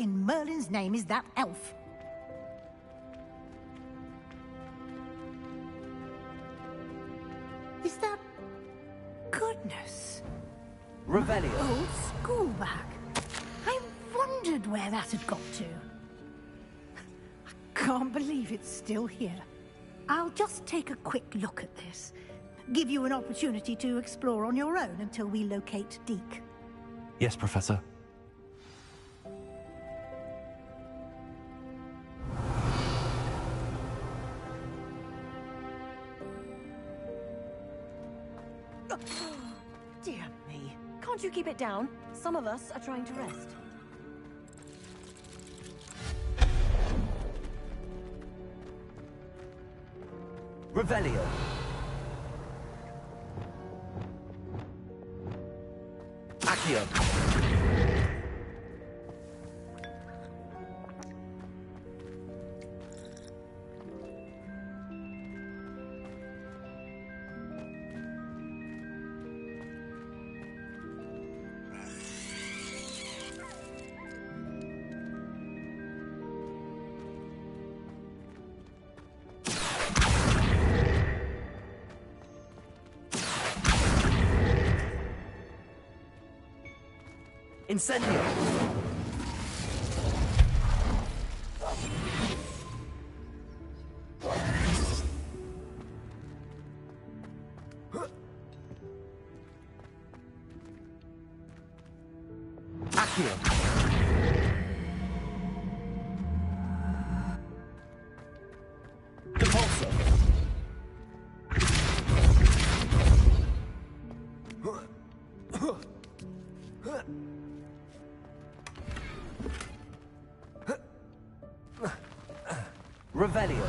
in Merlin's name is that elf? Is that... goodness. Revelio. Old school bag. I wondered where that had got to. I can't believe it's still here. I'll just take a quick look at this. Give you an opportunity to explore on your own until we locate Deke. Yes, Professor. Dear me. Can't you keep it down? Some of us are trying to rest. Revelio. Accio. Incendio! Accio! Depulso! Revelio.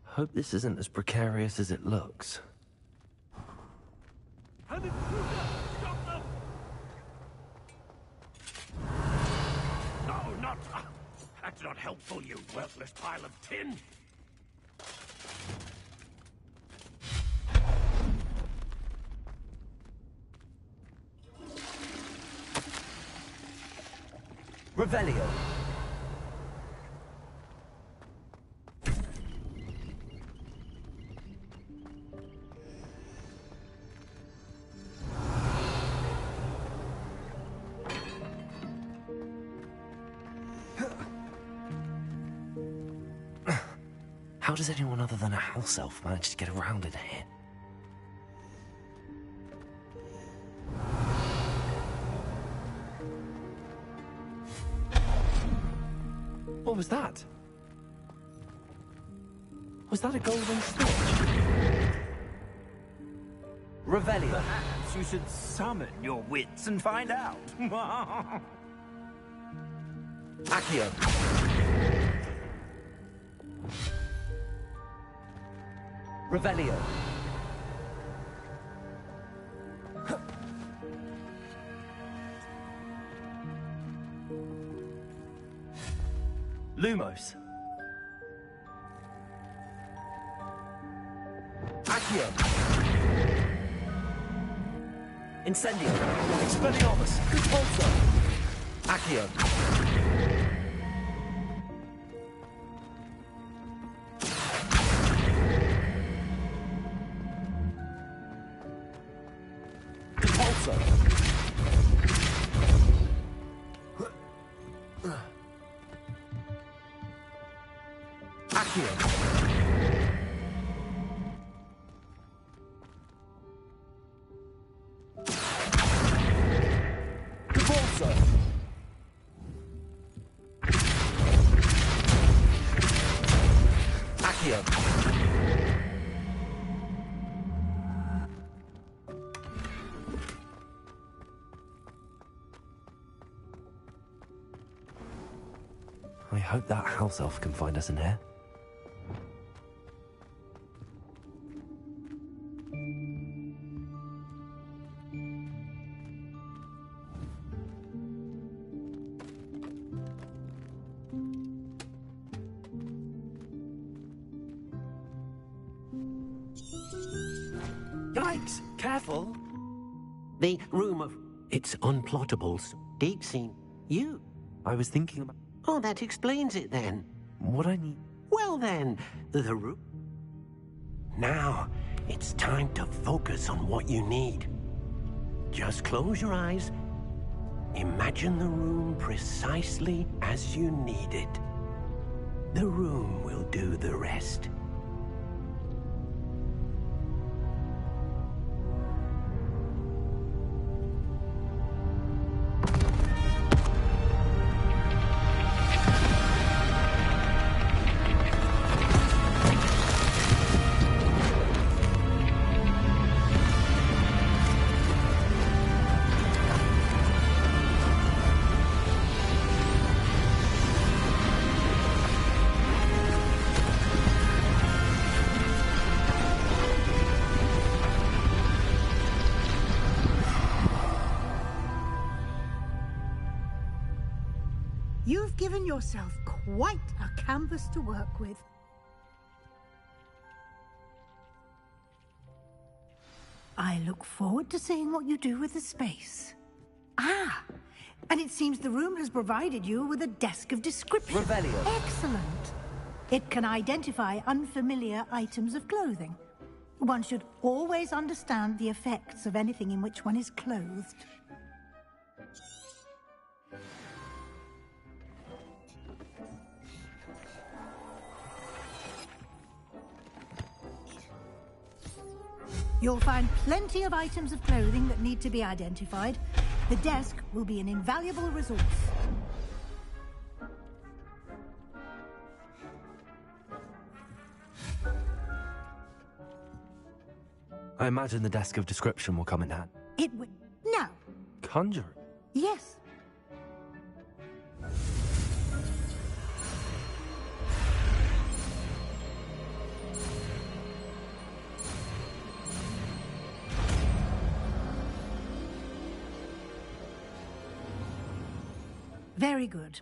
Hope this isn't as precarious as it looks. An intruder! Stop them! No, not... that's not helpful, you worthless pile of tin! Revelio. How does anyone other than a house elf manage to get around in here? What was that? Was that a golden snitch? Revelio. Perhaps you should summon your wits and find out. Accio. Revelio. Lumos. Accio. Incendio. Expelliarmus. Repulso. Accio. Repulso. Accio. Repulso. Accio. I hope that house elf can find us in here. Yikes! Careful! The room of... It's unplottables. Deep scene. You. I was thinking about Oh, that explains it then. what I need. Well then, the room... Now, it's time to focus on what you need. Just close your eyes. Imagine the room precisely as you need it. The room will do the rest. You've given yourself quite a canvas to work with. I look forward to seeing what you do with the space. Ah, and it seems the room has provided you with a desk of description. Revelio. Excellent. It can identify unfamiliar items of clothing. One should always understand the effects of anything in which one is clothed. You'll find plenty of items of clothing that need to be identified. The desk will be an invaluable resource. I imagine the desk of description will come in handy. It would... Now, Conjurer. yes. Very good.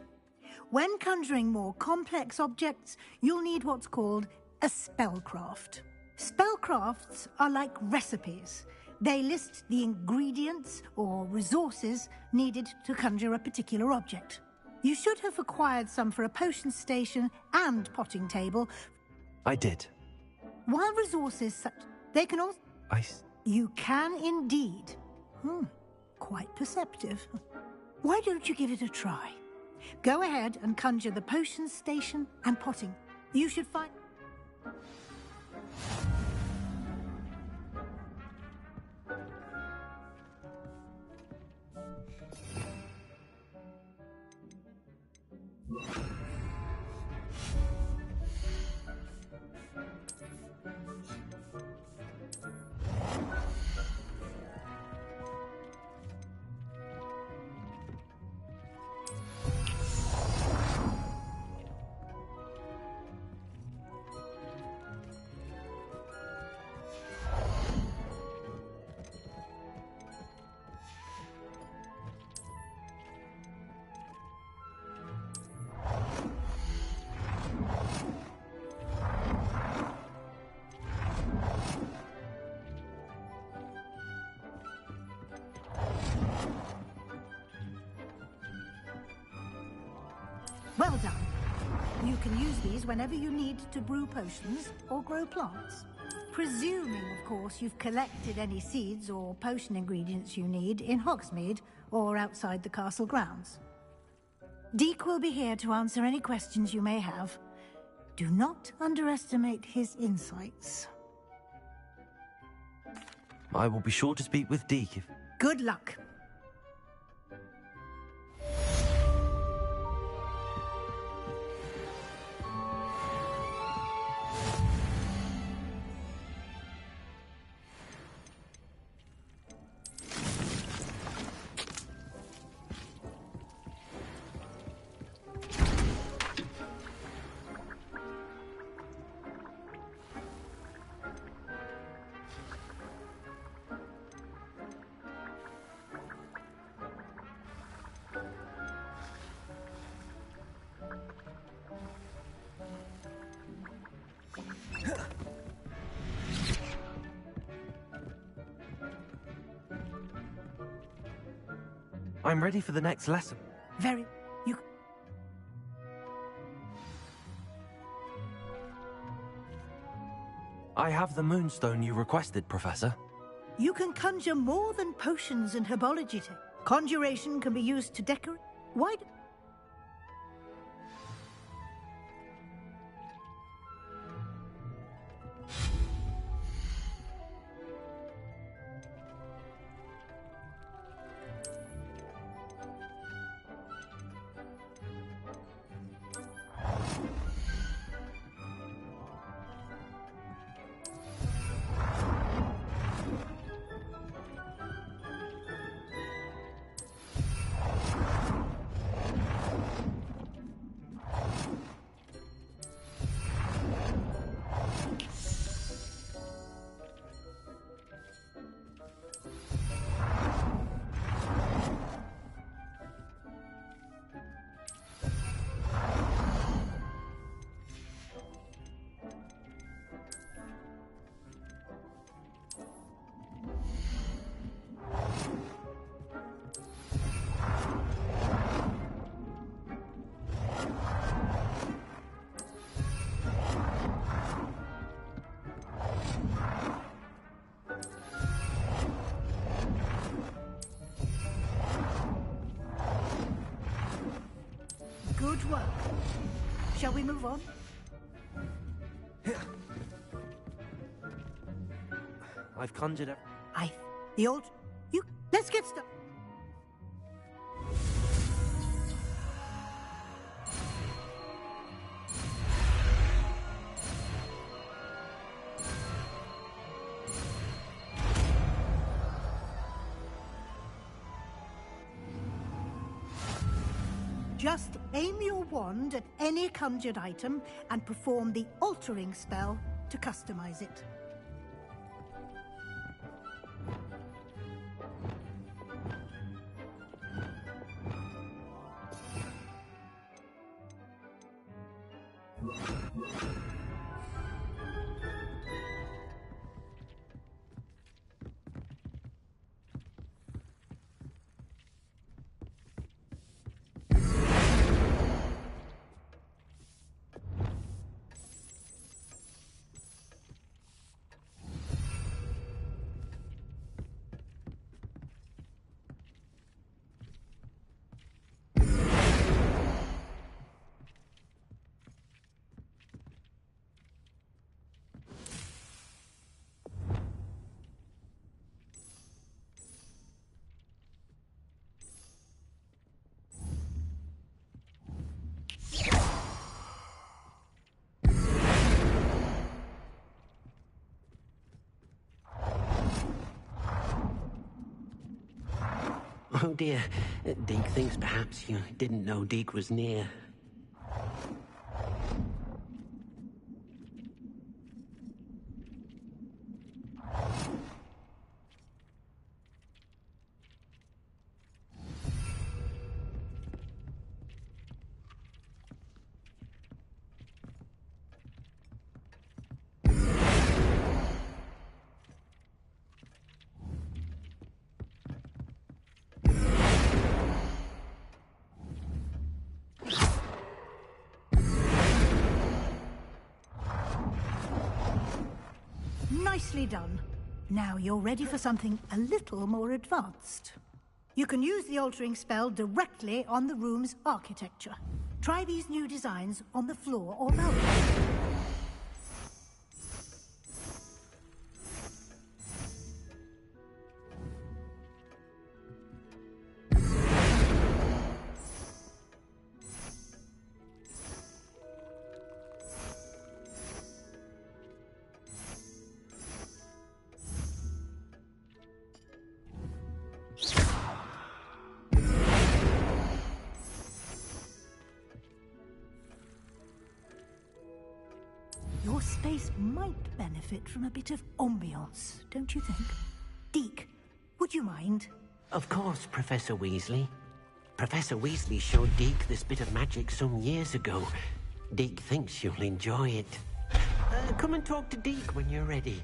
When conjuring more complex objects, you'll need what's called a spellcraft. Spellcrafts are like recipes. They list the ingredients or resources needed to conjure a particular object. You should have acquired some for a potion station and potting table. I did. While resources such... They can also... You can indeed. Quite perceptive. Why don't you give it a try? Go ahead and conjure the potion station and potting. You should find... Well done. You can use these whenever you need to brew potions or grow plants. Presuming, of course, you've collected any seeds or potion ingredients you need in Hogsmeade or outside the castle grounds. Deek will be here to answer any questions you may have. Do not underestimate his insights. I will be sure to speak with Deek if... Good luck. I'm ready for the next lesson. Very... You... I have the moonstone you requested, Professor. You can conjure more than potions and herbology. Conjuration can be used to decorate... Why... Good work. Shall we move on? I've conjured... The old... You... Let's get started. Just aim your wand at any conjured item and perform the altering spell to customize it. Oh dear. Deke thinks perhaps you didn't know Deke was near. Nicely done. Now you're ready for something a little more advanced. You can use the altering spell directly on the room's architecture. Try these new designs on the floor or balcony. Your space might benefit from a bit of ambiance, don't you think? Deke, would you mind? Of course, Professor Weasley. Professor Weasley showed Deke this bit of magic some years ago. Deke thinks you'll enjoy it. Come and talk to Deke when you're ready.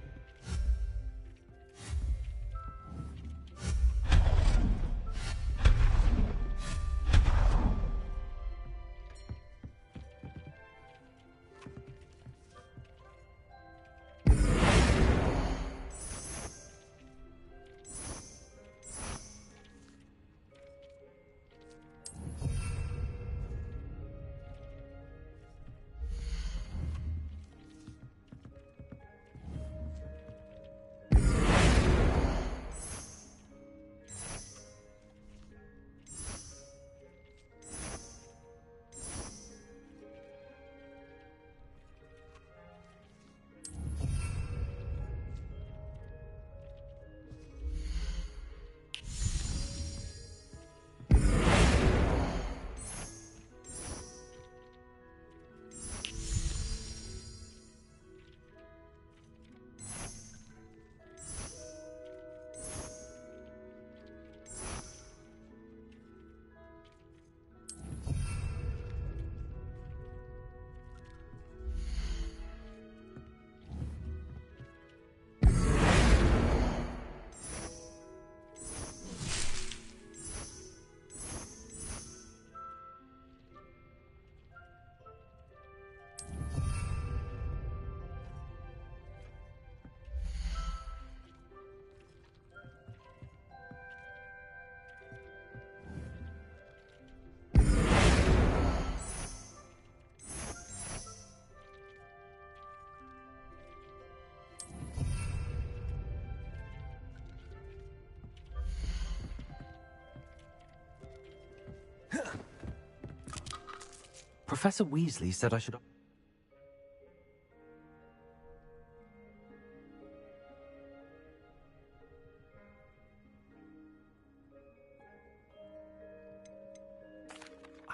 Professor Weasley said I should...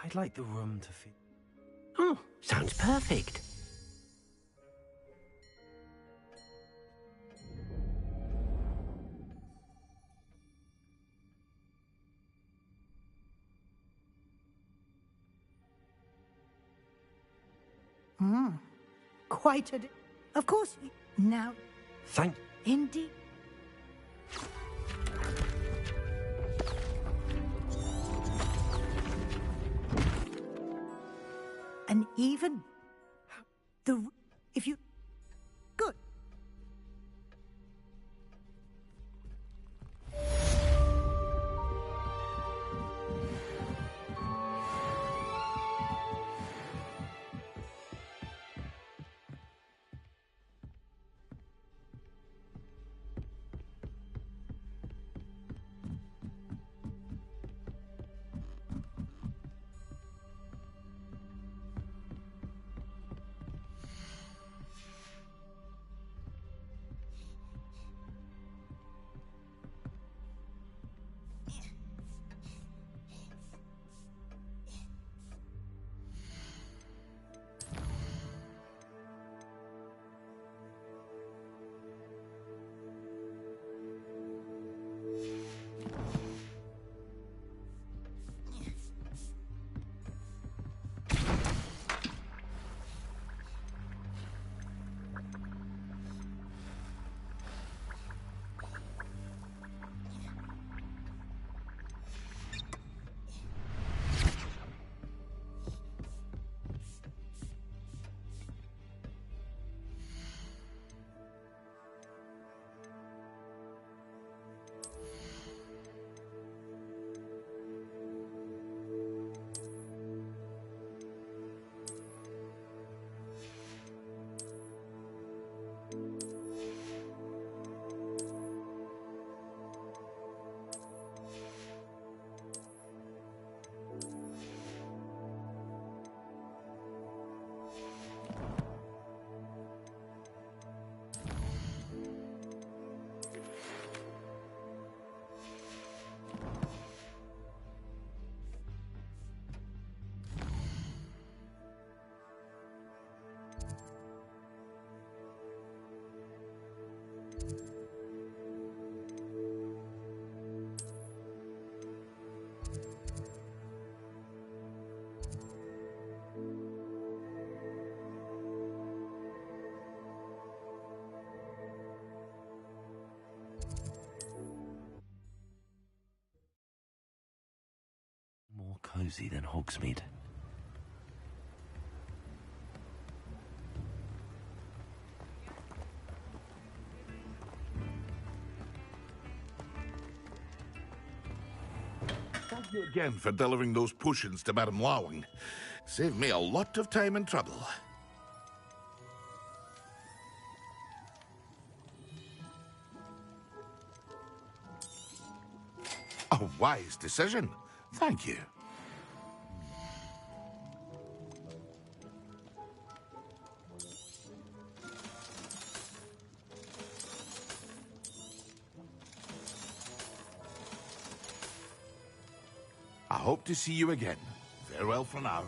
I'd like the room to feel... Oh, sounds perfect. Quite Of course, now... Thank... Indeed. And even... If you... Good. More cozy than Hogsmeade. Thank you again for delivering those potions to Madame Lawing. Saved me a lot of time and trouble. A wise decision. Thank you. I hope to see you again. Farewell for now.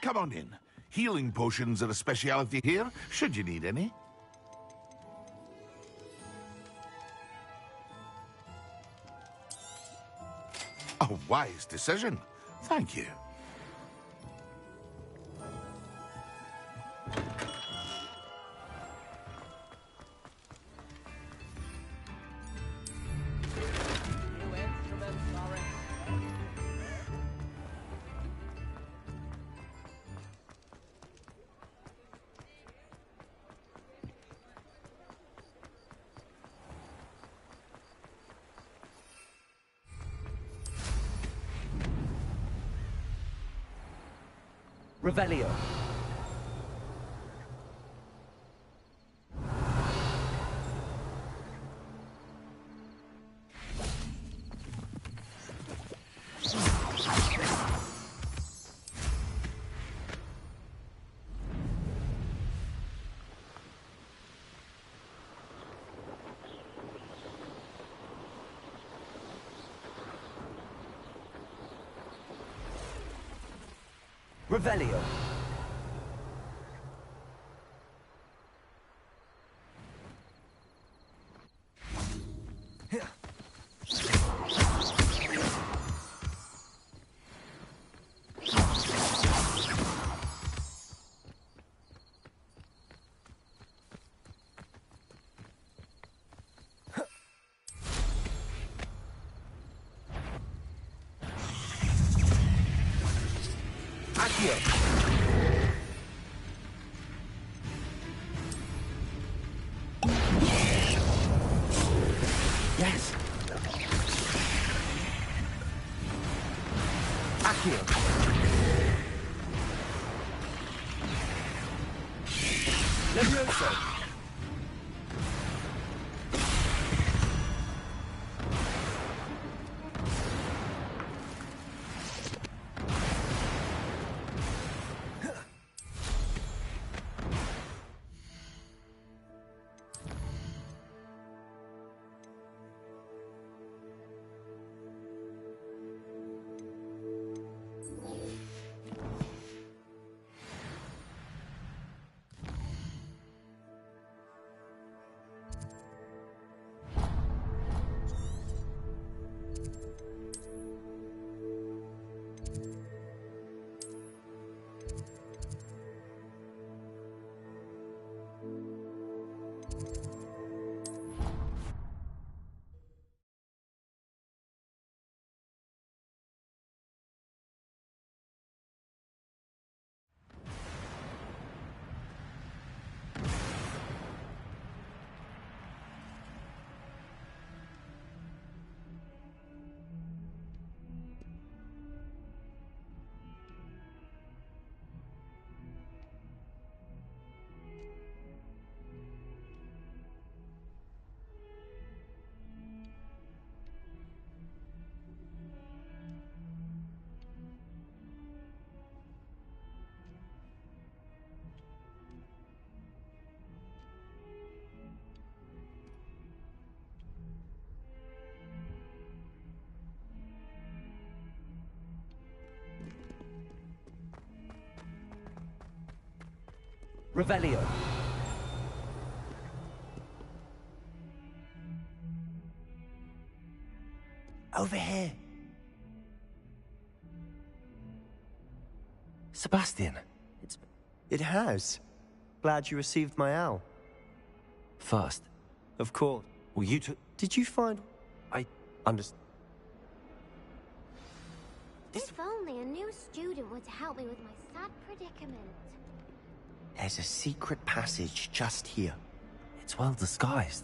come on in. Healing potions are a speciality here, should you need any. A wise decision. Thank you. Revelio. Revelio. Yes. Accio. Levioso. Revelio. Over here. Sebastian. It has. Glad you received my owl. First. Of course. Well, you took... Did you find... I... Understand. If only a new student were to help me with my sad predicament. There's a secret passage just here. It's well disguised.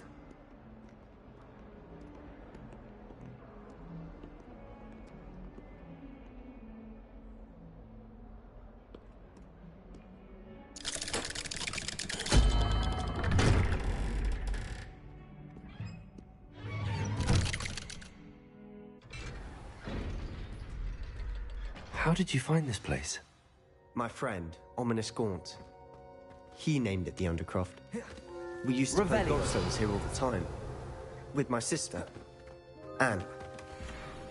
How did you find this place? My friend, Ominous Gaunt. He named it the Undercroft. We used to play Godstones here all the time. With my sister, Anne.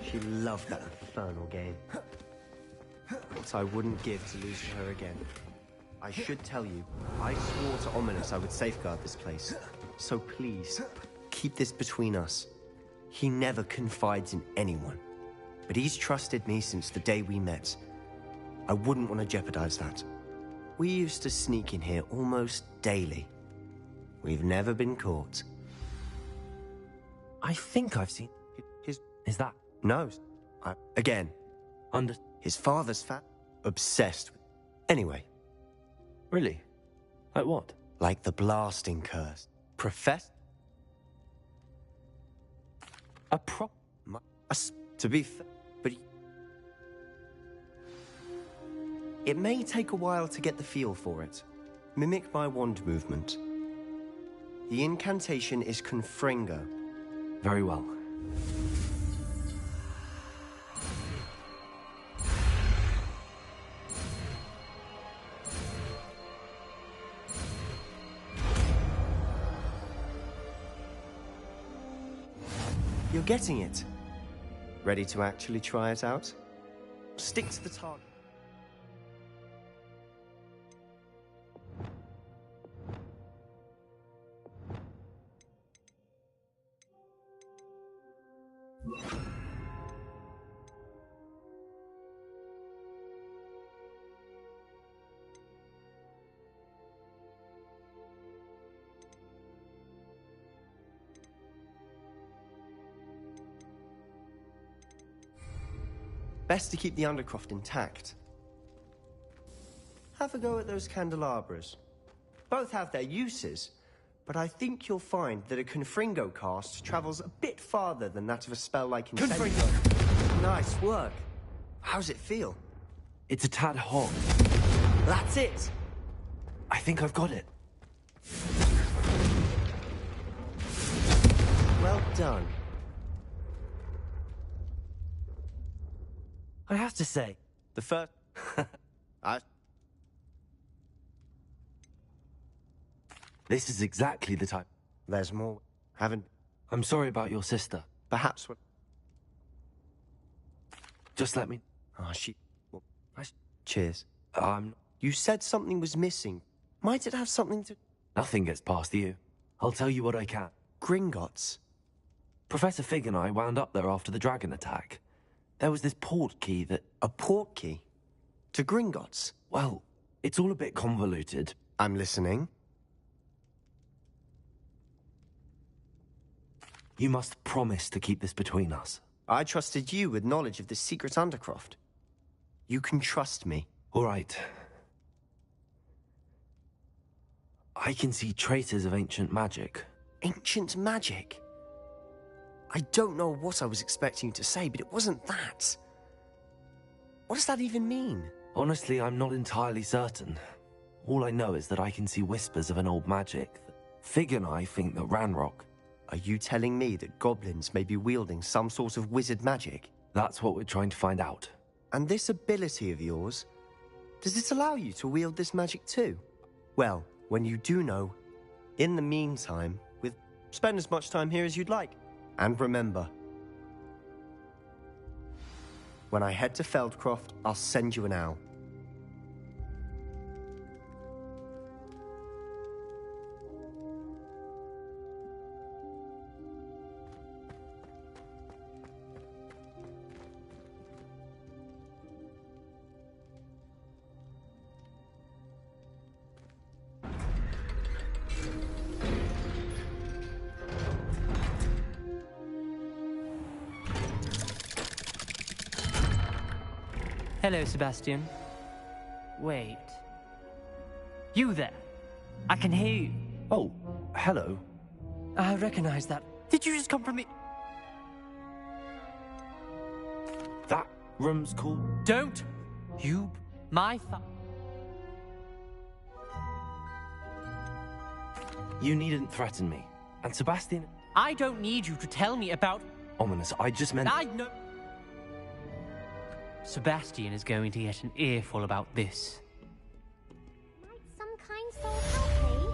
She loved that infernal game. what I wouldn't give to lose her again. I should tell you, I swore to Ominous I would safeguard this place. So please, keep this between us. He never confides in anyone. But he's trusted me since the day we met. I wouldn't want to jeopardize that. We used to sneak in here almost daily. We've never been caught. I think I've seen... Is that... No. Again. Under... His father's obsessed with... Anyway. Really? Like what? Like the blasting curse. To be fair, but... It may take a while to get the feel for it. Mimic my wand movement. The incantation is Confringo. Very well. You're getting it. Ready to actually try it out? Stick to the target. Best to keep the Undercroft intact. Have a go at those candelabras. Both have their uses, but I think you'll find that a Confringo cast travels a bit farther than that of a spell like Incendio. Confringo! Nice work. How's it feel? It's a tad hot. That's it! I think I've got it. Well done. I have to say, the first... This is exactly the type... There's more. Haven't... I'm sorry about your sister. Perhaps what... Just let me... she... Well, cheers. You said something was missing. Might it have something to... Nothing gets past you. I'll tell you what I can. Gringotts? Professor Fig and I wound up there after the dragon attack. There was this port key that... A port key? To Gringotts? Well, it's all a bit convoluted. I'm listening. You must promise to keep this between us. I trusted you with knowledge of this secret Undercroft. You can trust me. All right. I can see traces of ancient magic. Ancient magic? I don't know what I was expecting you to say, but it wasn't that. What does that even mean? Honestly, I'm not entirely certain. All I know is that I can see whispers of an old magic. Fig and I think that Ranrock... Are you telling me that goblins may be wielding some sort of wizard magic? That's what we're trying to find out. And this ability of yours, does it allow you to wield this magic too? Well, when you do know, in the meantime, spend as much time here as you'd like. And remember, when I head to Feldcroft, I'll send you an owl. Hello, Sebastian. Wait. You there? I can hear you. Oh, hello. I recognize that. Did you just come from the... That room's cool. Don't you... My You needn't threaten me. And Sebastian... I don't need you to tell me about... Ominous, I just meant... I know... Sebastian is going to get an earful about this. Might some kind soul help me?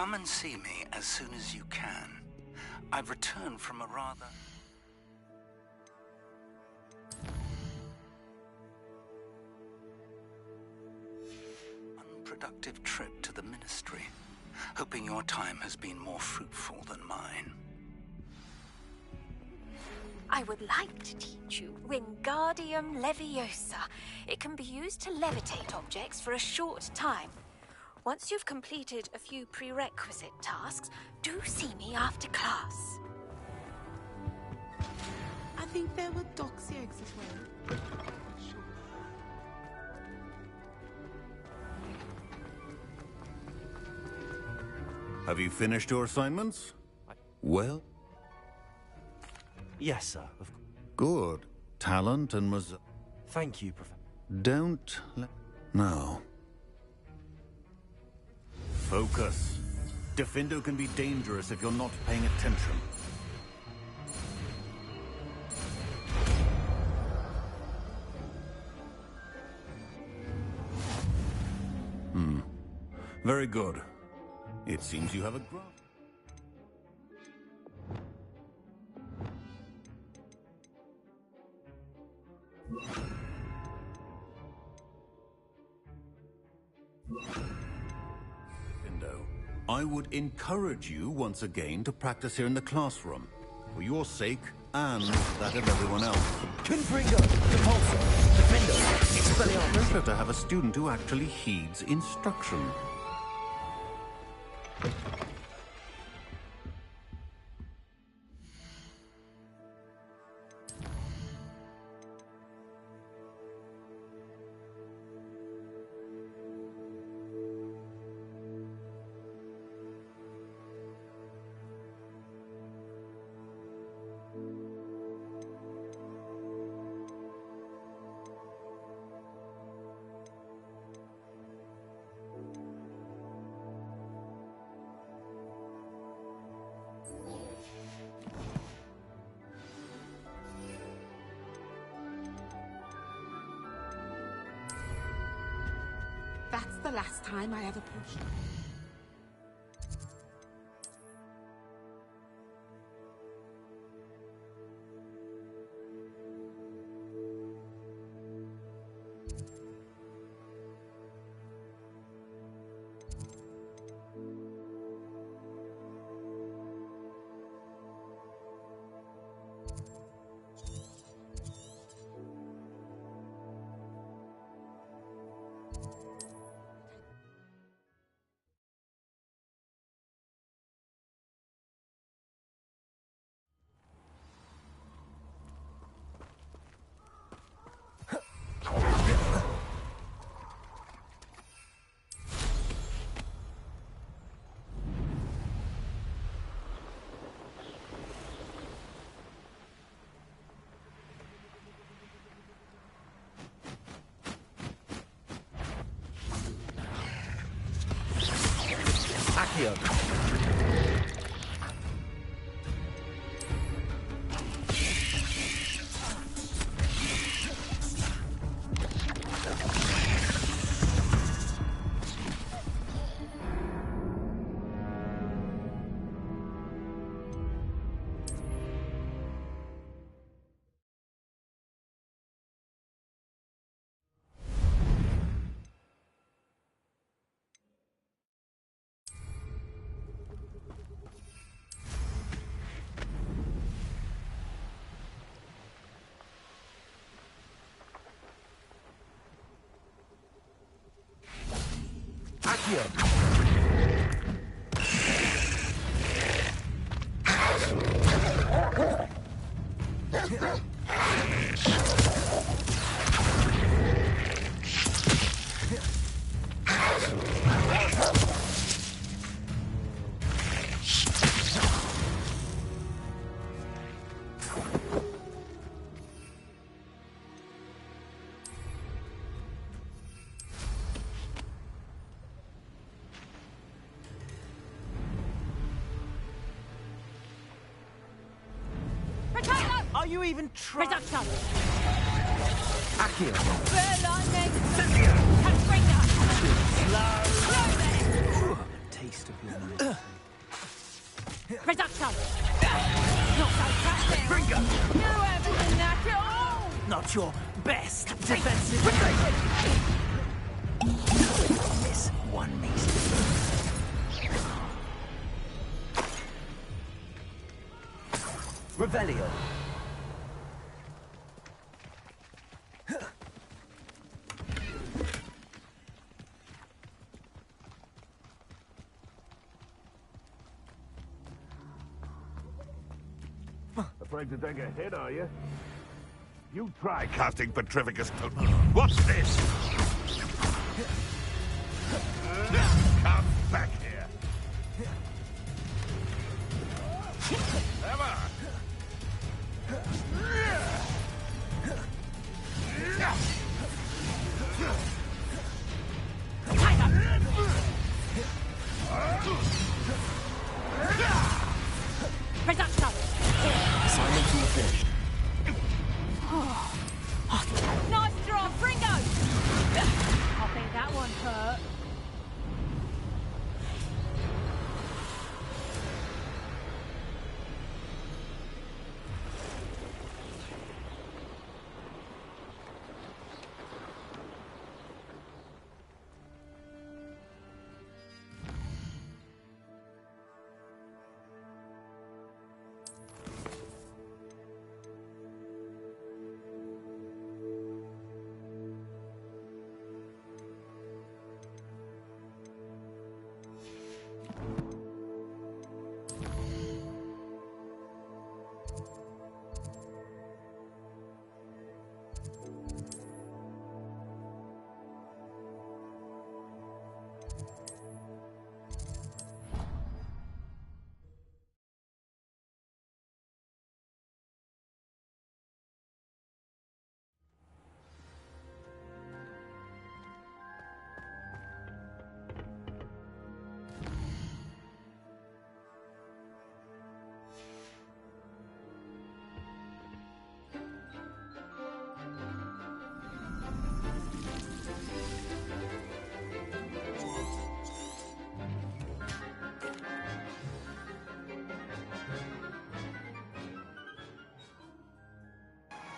Come and see me as soon as you can. I've returned from a rather... unproductive trip to the Ministry. Hoping your time has been more fruitful than mine. I would like to teach you Wingardium Leviosa. It can be used to levitate objects for a short time. Once you've completed a few prerequisite tasks, do see me after class. I think there were doxy eggs as well. Have you finished your assignments? Well? Yes, sir. Good. Talent and Thank you, Professor. Don't let... Now. Focus. Defendo can be dangerous if you're not paying attention. Very good. It seems you have a grasp. I would encourage you once again to practice here in the classroom, for your sake and that of everyone else. Confringo, Repulsor, Defender, Expelliarmus. Better to have a student who actually heeds instruction. That's the last time I ever pushed. Accio. Are you even trying? Reduction! Accio. Verlightning! Confringo! Take waste of your money. Reduction! Not so fast there! Bringo! You haven't been that at all! Not your best defensive. This one needs to Revelio. Afraid to take a hit, are you? You try casting Petrificus. What's this? Come back here. Ever. Reduction! Assignment finished. Nice drop, Ringo! I think that one hurt.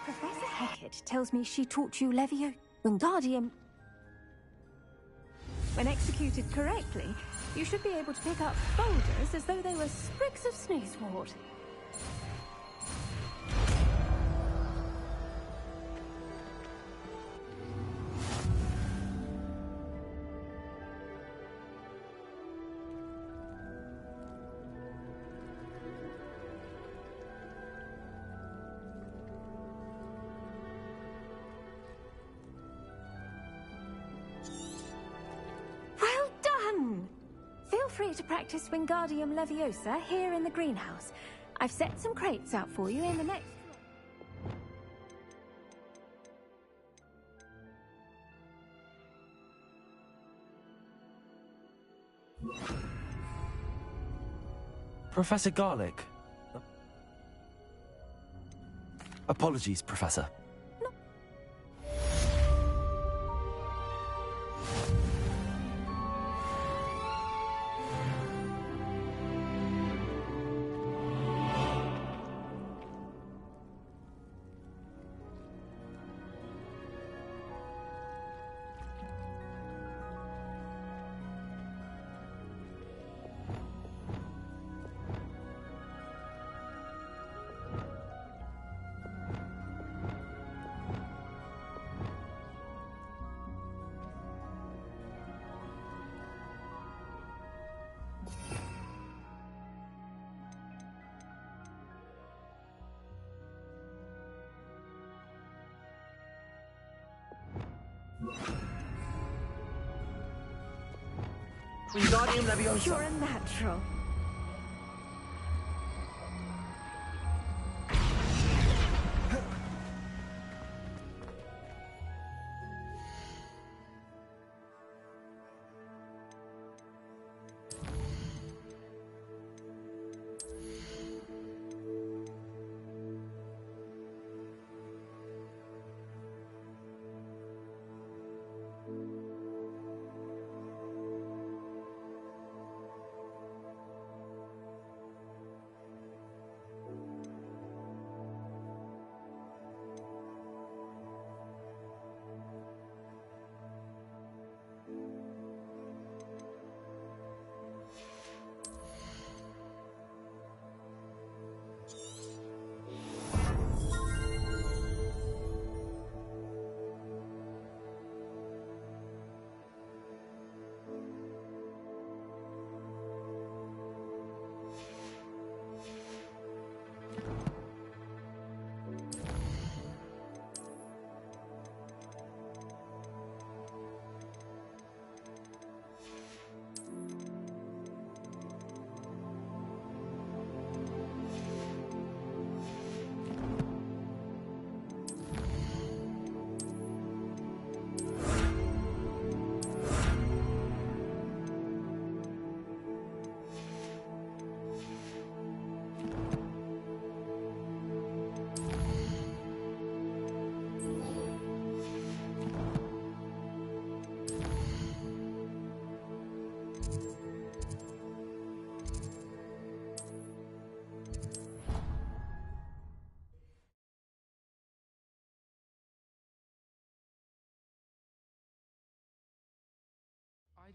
Professor Hecat tells me she taught you Levio... Wingardium... When executed correctly, you should be able to pick up boulders as though they were sprigs of snoozewort. Well done! Feel free to practice Wingardium Leviosa here in the greenhouse. I've set some crates out for you in the next... Professor Garlic. Apologies, Professor. Wingardium Leviosa. You're a natural.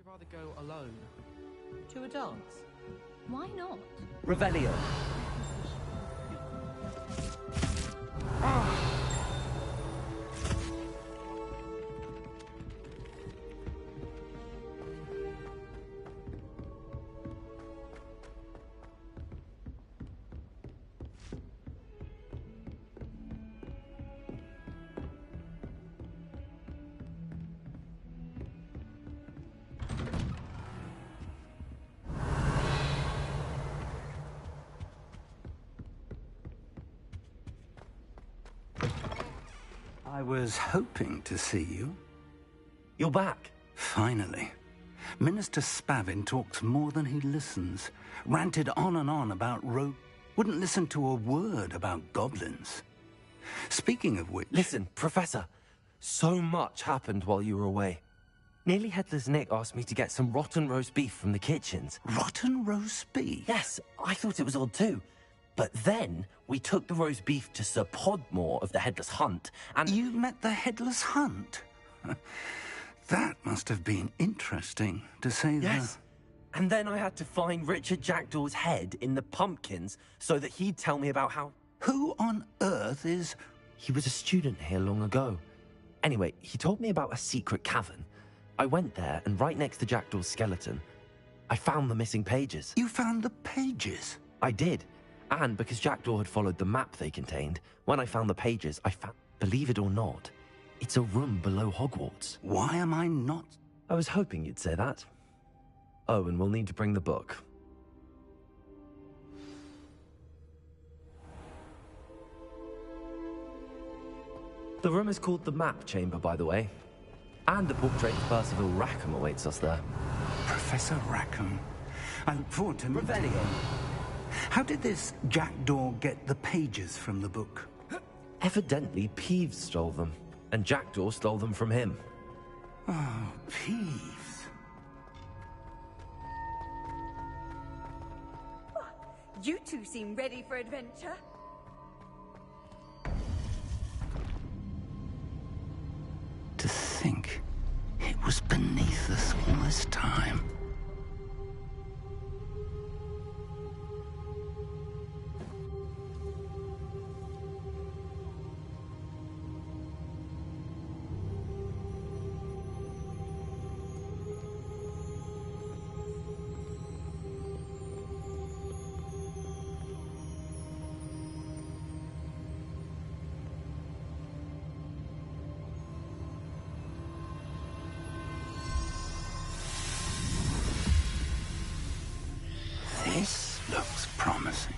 rather go alone. To a dance? Why not? Revelio. I was hoping to see you. You're back. Finally. Minister Spavin talks more than he listens. Ranted on and on about wouldn't listen to a word about goblins. Speaking of which... Listen, Professor. So much happened while you were away. Nearly Headless Nick asked me to get some rotten roast beef from the kitchens. Rotten roast beef? Yes, I thought it was odd too. But then we took the roast beef to Sir Podmore of the Headless Hunt, and... You met the Headless Hunt? That must have been interesting, to say the... Yes. And then I had to find Richard Jackdaw's head in the pumpkins so that he'd tell me about how... Who on earth is... He was a student here long ago. Anyway, he told me about a secret cavern. I went there, and right next to Jackdaw's skeleton, I found the missing pages. You found the pages? I did. And because Jackdaw had followed the map they contained, when I found the pages, I found... Believe it or not, it's a room below Hogwarts. Why am I not... I was hoping you'd say that. Oh, and we'll need to bring the book. The room is called the Map Chamber, by the way. And the portrait of Percival Rackham awaits us there. Professor Rackham. I look forward to meeting Revelio. him. How did this Jackdaw get the pages from the book? Evidently, Peeves stole them, and Jackdaw stole them from him. Oh, Peeves. You two seem ready for adventure. To think it was beneath us all this time. This looks promising.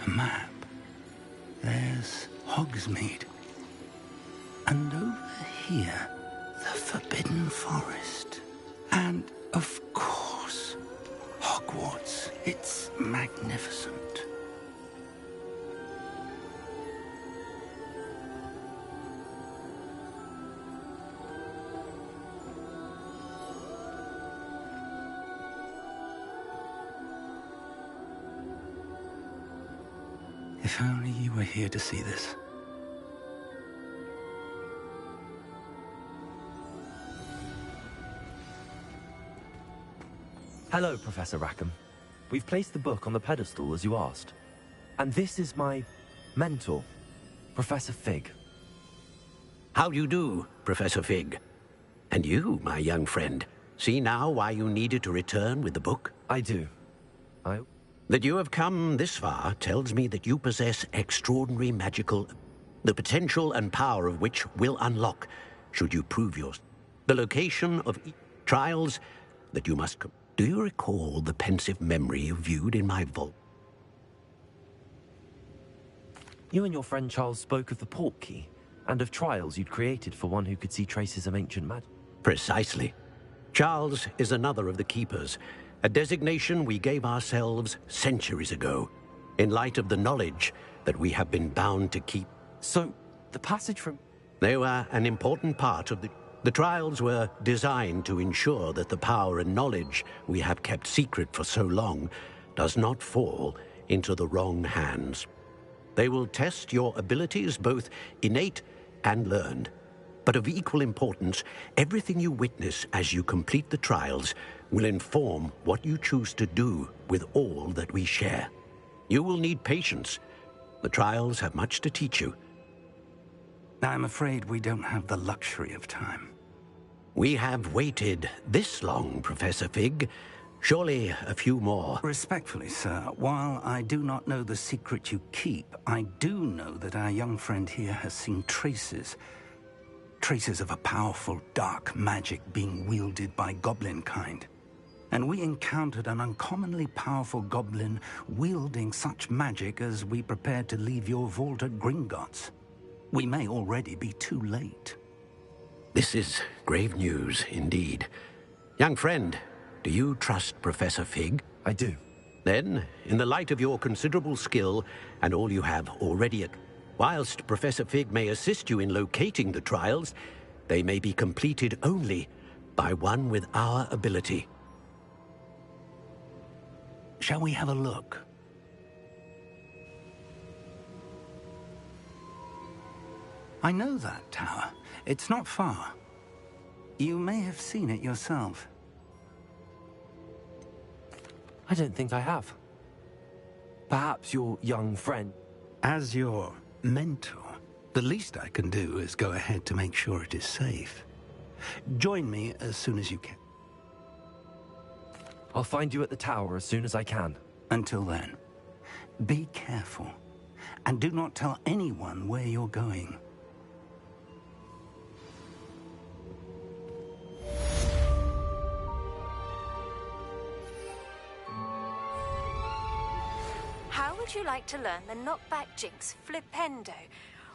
Map. There's Hogsmeade. And over here, the Forbidden Forest. And, of course, Hogwarts. It's magnificent. If only you were here to see this. Hello, Professor Rackham. We've placed the book on the pedestal, as you asked. And this is my mentor, Professor Fig. How do you do, Professor Fig? And you, my young friend, see now why you needed to return with the book? I do. That you have come this far tells me that you possess extraordinary magical... the potential and power of which will unlock, should you prove yours. The location of trials that you must... Do you recall the pensive memory you viewed in my vault? You and your friend Charles spoke of the Portkey, and of trials you'd created for one who could see traces of ancient magic. Precisely. Charles is another of the Keepers, a designation we gave ourselves centuries ago, in light of the knowledge that we have been bound to keep. So, the passage from... They were an important part of the trials were designed to ensure that the power and knowledge we have kept secret for so long does not fall into the wrong hands. They will test your abilities, both innate and learned. But of equal importance, everything you witness as you complete the trials will inform what you choose to do with all that we share. You will need patience. The trials have much to teach you. I'm afraid we don't have the luxury of time. We have waited this long, Professor Fig. Surely a few more. Respectfully, sir, while I do not know the secret you keep, I do know that our young friend here has seen traces of a powerful dark magic being wielded by goblin kind. And we encountered an uncommonly powerful goblin wielding such magic as we prepared to leave your vault at Gringotts. We may already be too late. This is grave news indeed. Young friend, do you trust Professor Fig? I do. Then, in the light of your considerable skill and all you have already... Whilst Professor Fig may assist you in locating the trials, they may be completed only by one with our ability. Shall we have a look? I know that tower. It's not far. You may have seen it yourself. I don't think I have. Perhaps your young friend... As your mentor, the least I can do is go ahead to make sure it is safe. Join me as soon as you can. I'll find you at the tower as soon as I can. Until then, be careful, and do not tell anyone where you're going. How would you like to learn the knockback jinx Flipendo?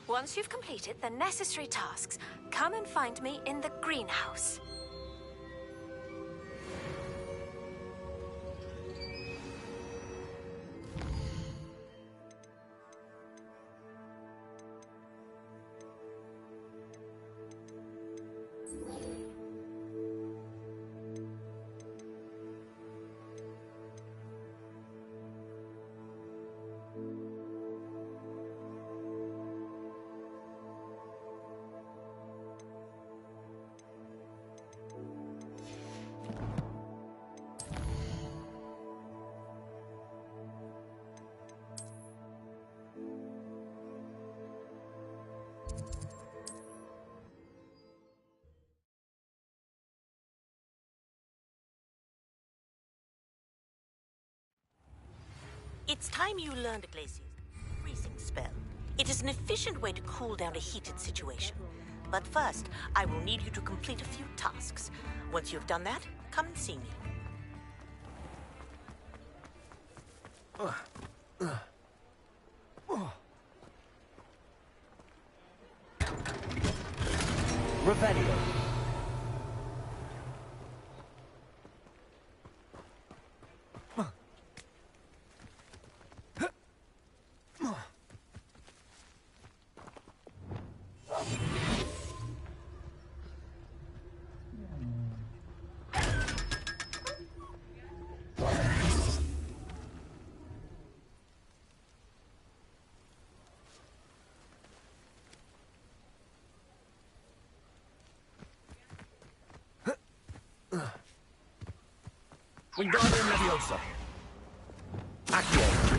Once you've completed the necessary tasks, come and find me in the greenhouse. It's time you learned Glacier's freezing spell. It is an efficient way to cool down a heated situation. But first, I will need you to complete a few tasks. Once you've done that, come and see me. Revelio. Wingardium Leviosa. Accio.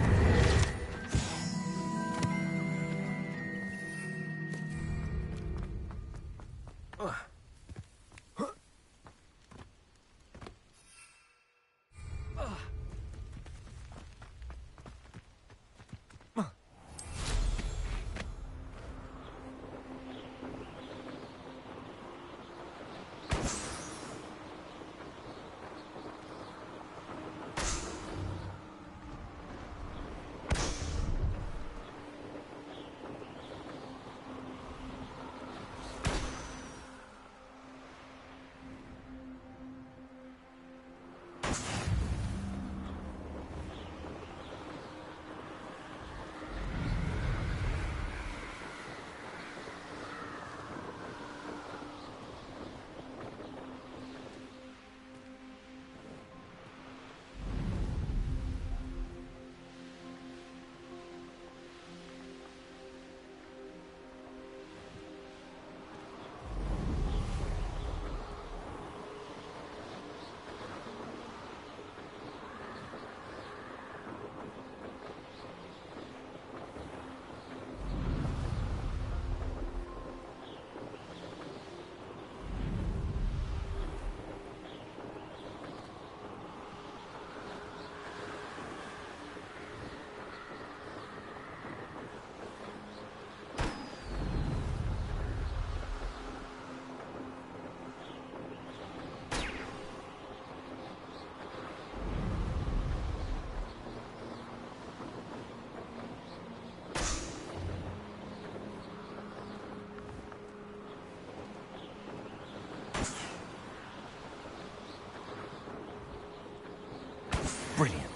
Brilliant.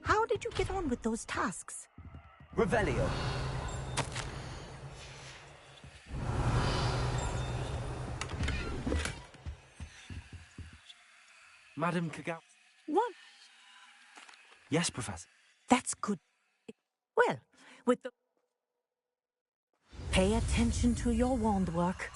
How did you get on with those tasks? Revelio. Madam Kagawa. What? Yes, Professor. That's good. Well, with the... Pay attention to your wand work.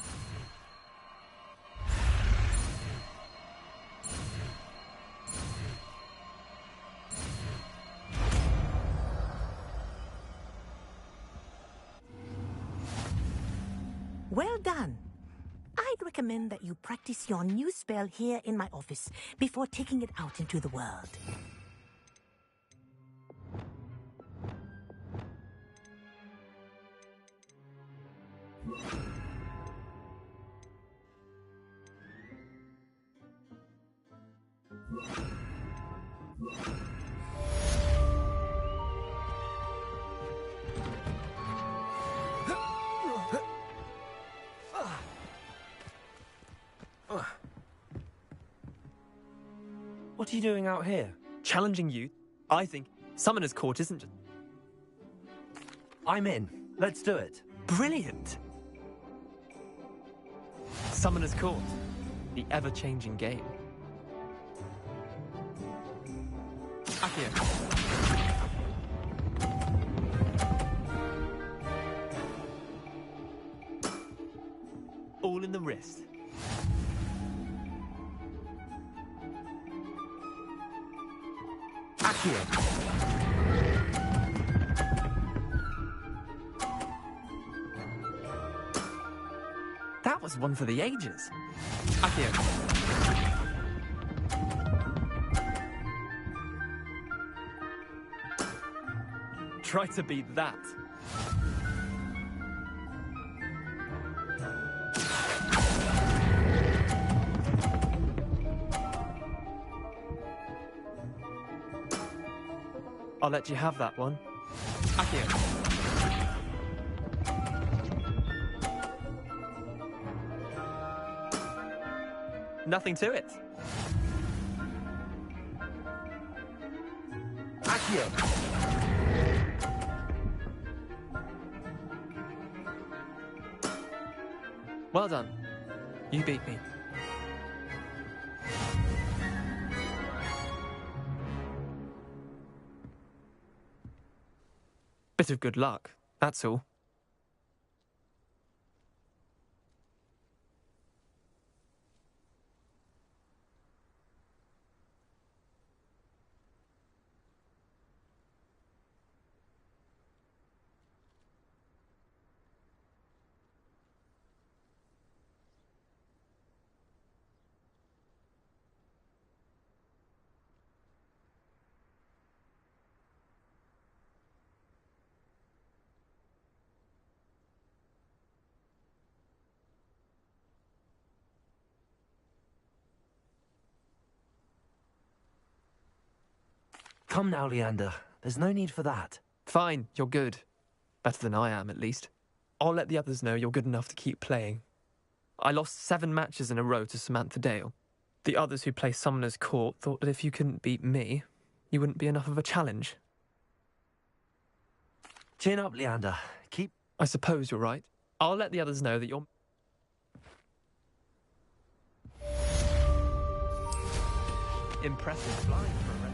Well done. I'd recommend that you practice your new spell here in my office before taking it out into the world. What are you doing out here? Challenging you? I think Summoner's Court isn't just... I'm in. Let's do it. Brilliant! Summoner's Court. The ever-changing game. Accio. All in the wrist. Accio. That was one for the ages. Accio. Try to beat that. I'll let you have that one. Accio. Nothing to it. Accio. Well done. You beat me. Bit of good luck, that's all. Come now, Leander. There's no need for that. Fine, you're good. Better than I am, at least. I'll let the others know you're good enough to keep playing. I lost 7 matches in a row to Samantha Dale. The others who play Summoner's Court thought that if you couldn't beat me, you wouldn't be enough of a challenge. Chin up, Leander. Keep... I suppose you're right. I'll let the others know that you're... Impressive flying for a rep.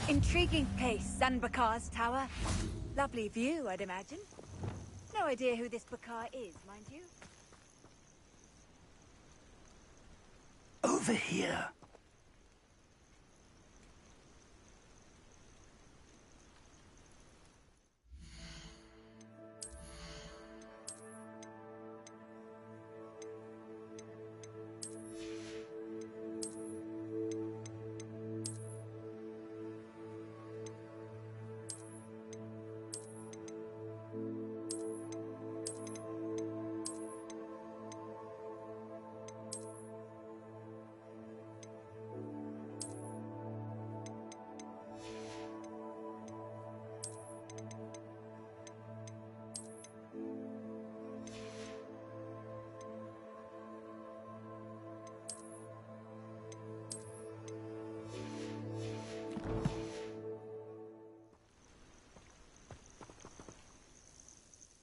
Intriguing place, Zanbakar's tower. Lovely view, I'd imagine. No idea who this Bakar is, mind you. Over here.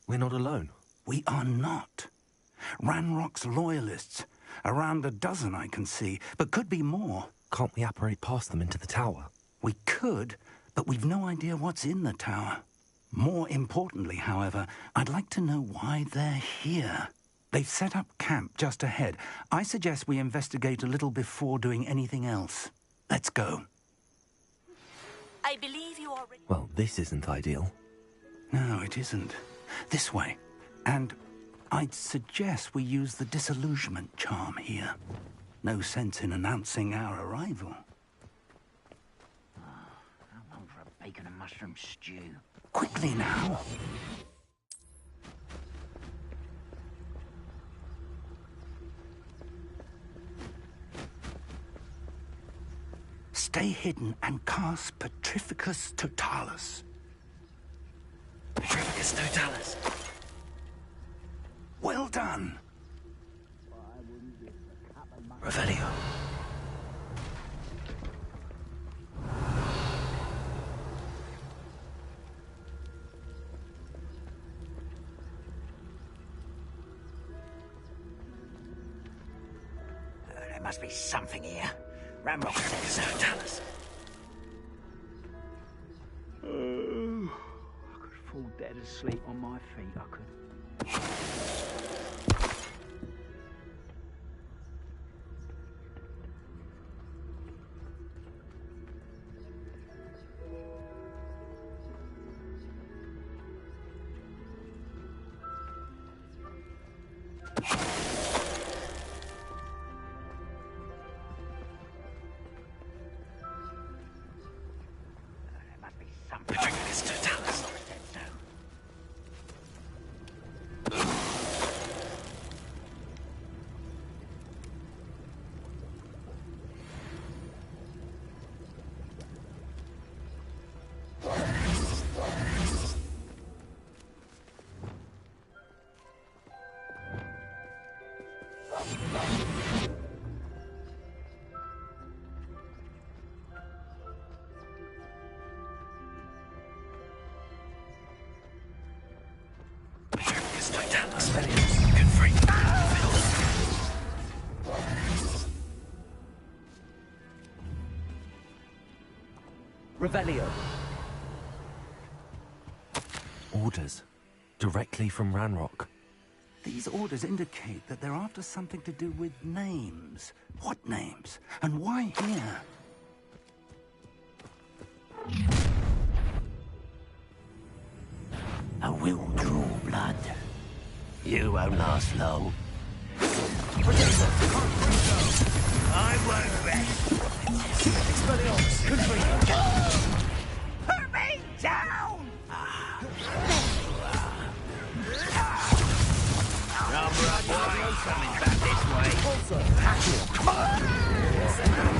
We're not alone. We are not. Ranrock's loyalists. Around a dozen I can see, but could be more. Can't we apparate past them into the tower? We could, but we've no idea what's in the tower. More importantly, however, I'd like to know why they're here. They've set up camp just ahead. I suggest we investigate a little before doing anything else. Let's go. I believe you already... Well, this isn't ideal. No, it isn't. This way. And I'd suggest we use the disillusionment charm here. No sense in announcing our arrival. I'm on for a bacon and mushroom stew. Quickly now. Stay hidden and cast Petrificus Totalis. Petrificus Totalis. Well done. Revelio. There must be something here. Ramrock says so. Tell us. I could fall dead asleep on my feet, I could. Revelio. Orders. Directly from Ranrock. These orders indicate that they're after something to do with names. What names? And why here? I will draw blood. You won't last long. I won't rest. Expelliarmus, confirm. Put me down! Coming back this way. Come on!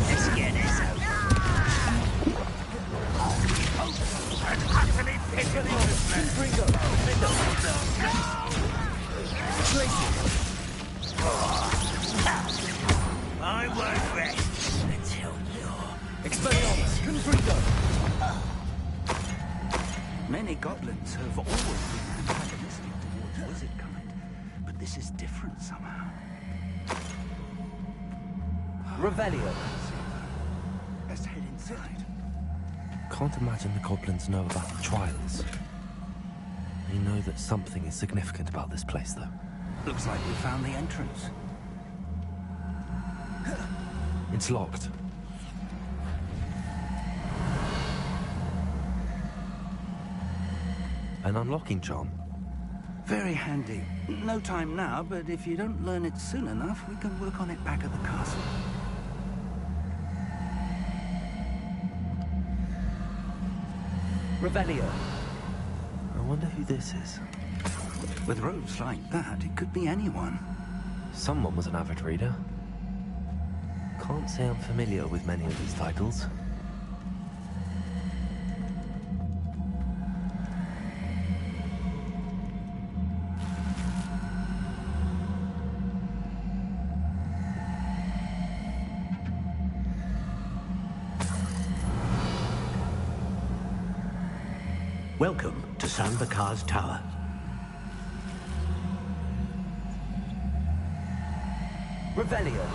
Let's get this over. Utterly I won't rest until you're... Expelliarmus, confringo! Many goblins have always been antagonistic towards wizard kind, but this is different somehow. Revelio. Let's head inside. Can't imagine the goblins know about the trials. They know that something is significant about this place, though. Looks like we found the entrance. It's locked. An unlocking charm. Very handy. No time now, but if you don't learn it soon enough, we can work on it back at the castle. Revelio. I wonder who this is. With robes like that, it could be anyone. Someone was an avid reader. Can't say I'm familiar with many of these titles. Welcome to Sanbakar's Tower. Revelio.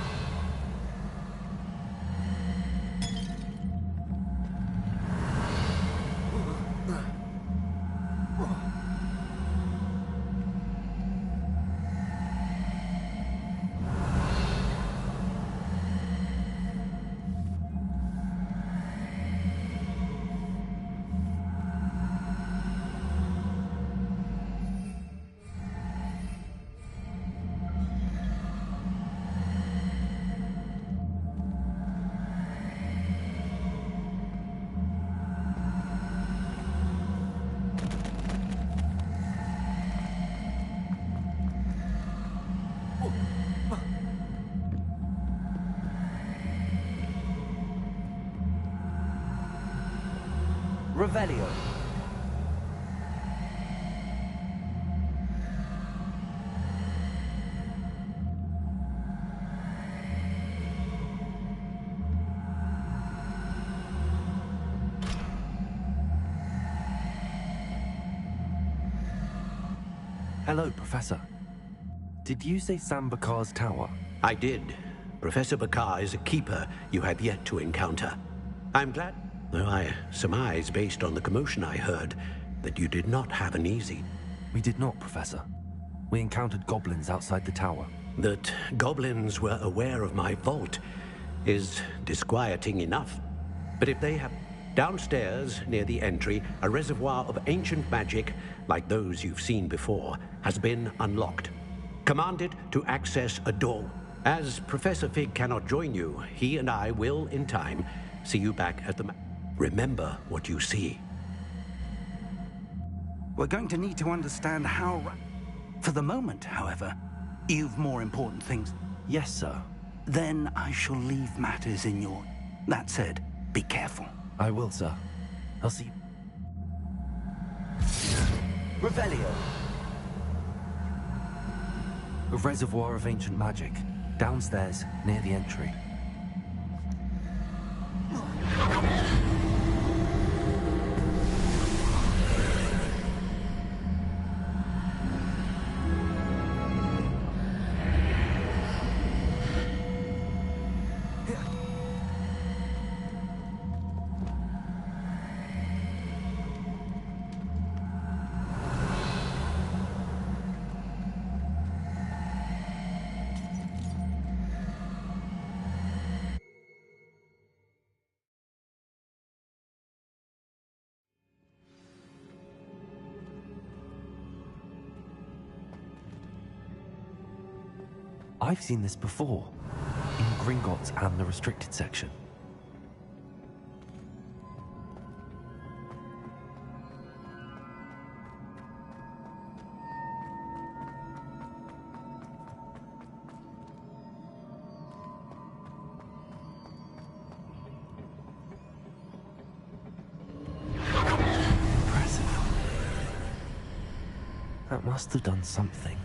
Revelio. Hello, Professor. Did you say Sanbakar's Tower? I did. Professor Bakar is a keeper you have yet to encounter. I'm glad, though I surmise, based on the commotion I heard, that you did not have an easy. We did not, Professor. We encountered goblins outside the tower. That goblins were aware of my vault is disquieting enough. But if they have downstairs, near the entry, a reservoir of ancient magic, like those you've seen before, has been unlocked. Commanded to access a door. As Professor Fig cannot join you, he and I will, in time, see you back at the Remember what you see. We're going to need to understand how... For the moment, however, you've more important things. Yes, sir. Then I shall leave matters in your... That said, be careful. I will, sir. I'll see you. Revelio. A reservoir of ancient magic. Downstairs, near the entry. I've seen this before, in Gringotts and the restricted section. Impressive. That must have done something.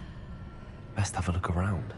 Best have a look around.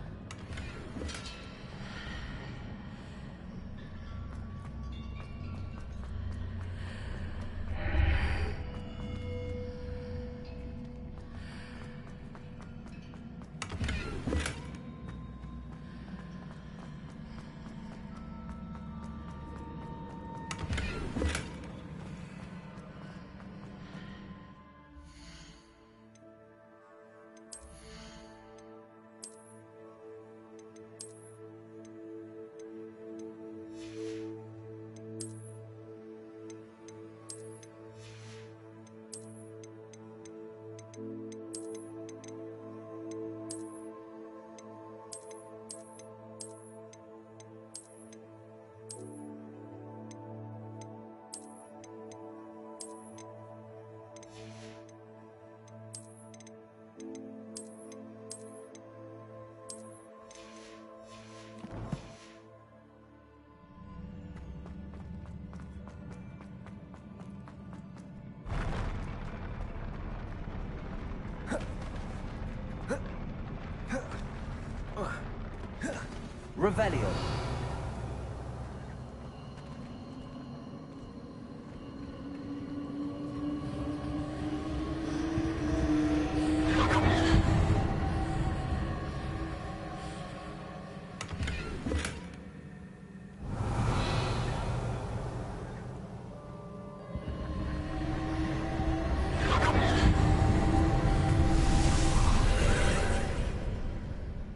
Revelio.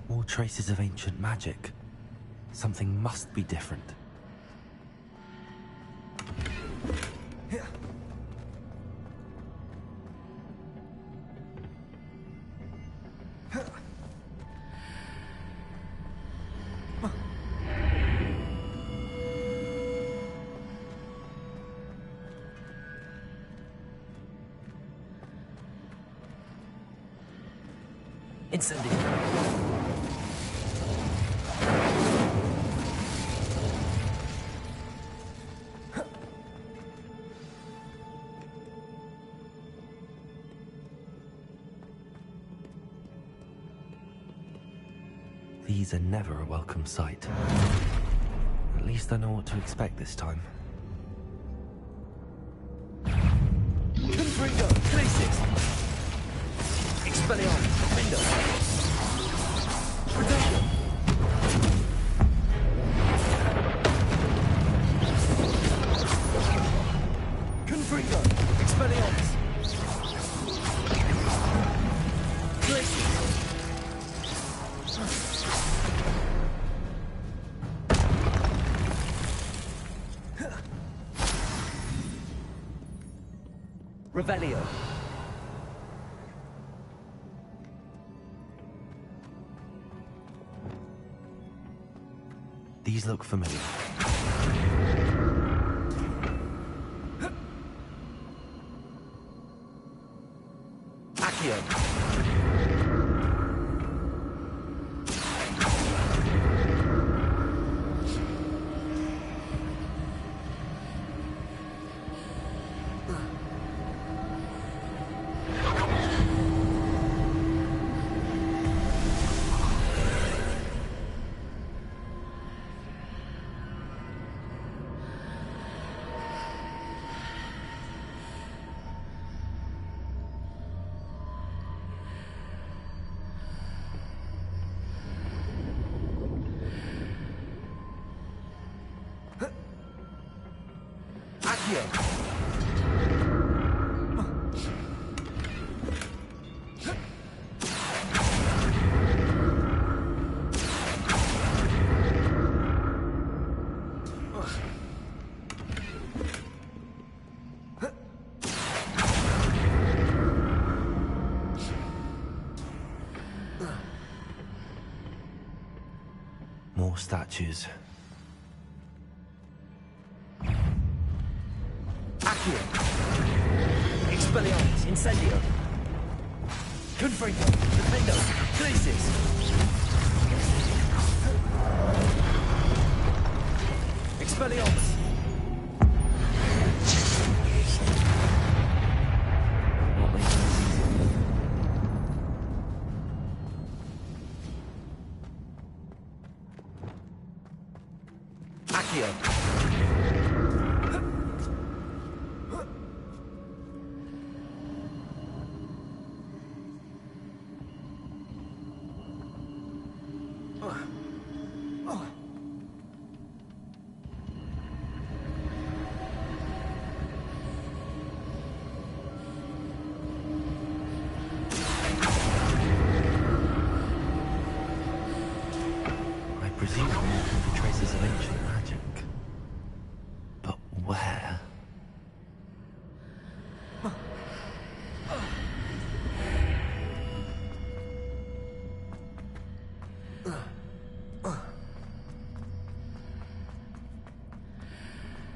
More traces of ancient magic. Something must be different. Incendio. These are never a welcome sight. At least I know what to expect this time. Confringo, Crisis! Expelliarmus, Window! Protego! Confringo, Expelliarmus! Crisis! Revelio. These look familiar. Accio. More statues. Accio. Expelliarmus, Incendio. Confringo, Defendo, Crisis. Expelliarmus. What makes this easy? Accio. I presume I'm looking for traces of ancient magic. But where?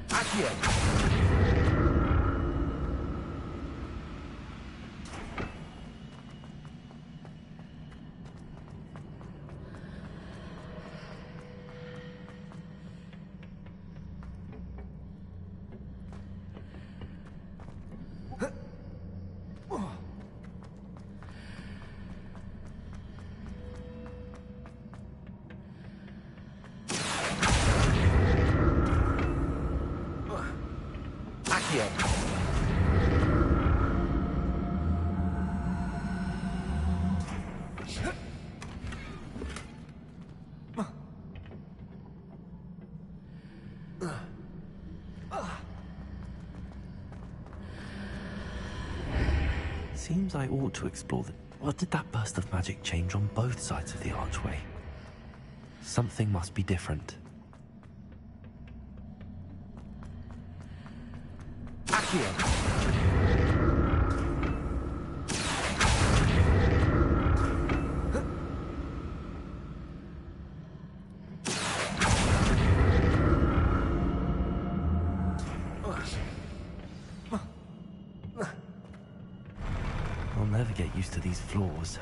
Accio! Seems I ought to explore the... What did that burst of magic change on both sides of the archway? Something must be different. Accio! I'll never get used to these floors.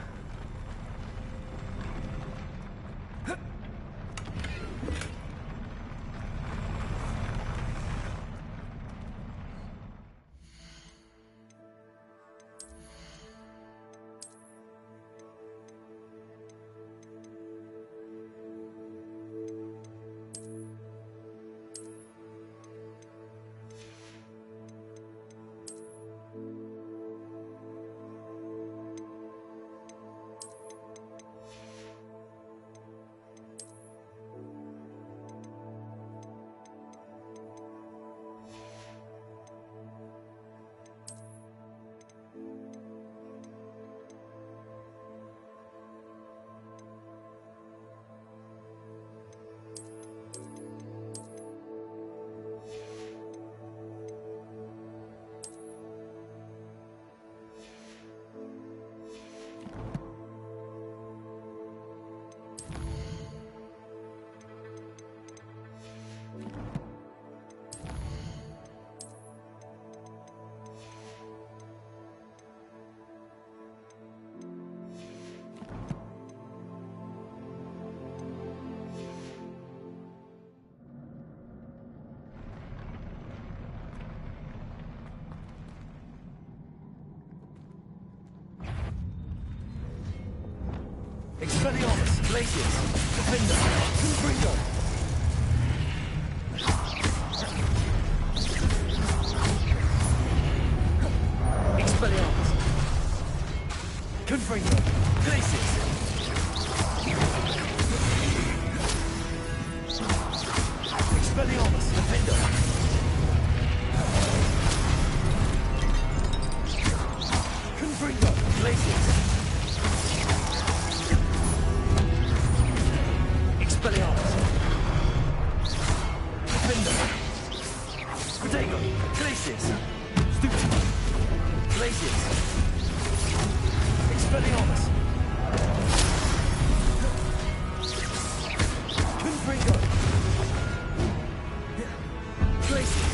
Expelliarmus, Glacius, Defender, Confringo. Expelliarmus, Confringo, Glacius. Expelliarmus, Defender. Confringo, Glacius. Expelliarmus. Defender. Protego. Glacius. Stupid. Glacius. Expelliarmus. Confringo. Glacius.